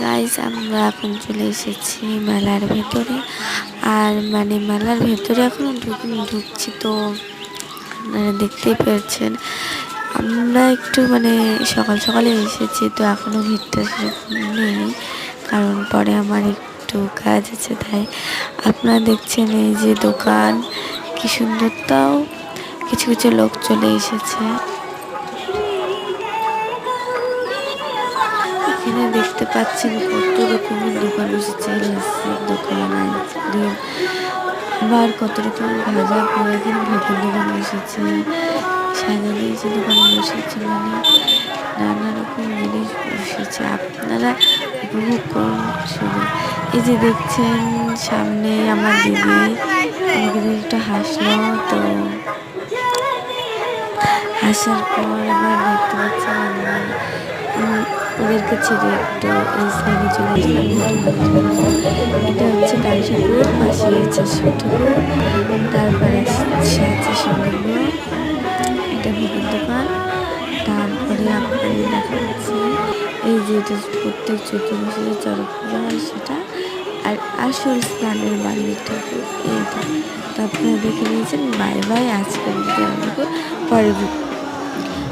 Guys, আমরা এখন চলে এসেছি মেলার ভেতরে। আর মেলার ভেতরে এখনো ঢুকছি তো আপনারা দেখতেই পেয়েছেন। আমরা একটু সকাল সকালে এসেছি তো এখনো ভিড়টা সেরকম নেই, কারণ পরে আমার একটু কাজ আছে। তাই আপনারা দেখছেন এই যে দোকান কি সুন্দর, তাও কিছু কিছু লোক চলে এসেছে। এখানে দেখতে পাচ্ছেন কত রকমের দোকান বসেছে, লস্যির দোকান, আইসক্রিম, আবার কত রকমের ভাজা পোড়া। এখানে ভেতর দোকান বসেছে, সাজানো এসে দোকান বসেছে, নানা রকম জিনিস বসেছে। আপনারা উপভোগ করুন শুধু। এই যে দেখছেন সামনে আমার দিদি আমাকে একটু হাসলো, তো হাসার পর আবার দেখতে পাচ্ছেন ওদেরকে ছেড়ে একটু এই সাইডে চলে আসলাম। এটা হচ্ছে কাঞ্চিপুর, পাশে আছে সুঠপুর, তারপরে আছে শিবগঞ্জ, এটা ভোগের দোকান। তারপরে আপনাদের দেখা যাচ্ছে এই যে এটা প্রত্যেক চতুর্মাসে চড়ক পূজা হয় সেটা, আর আসল স্নানের বাড়ির ঠাকুর এইটা। তো আপনারা দেখে নিয়েছেন। বাই বাই, আজকের ভিডিও পরে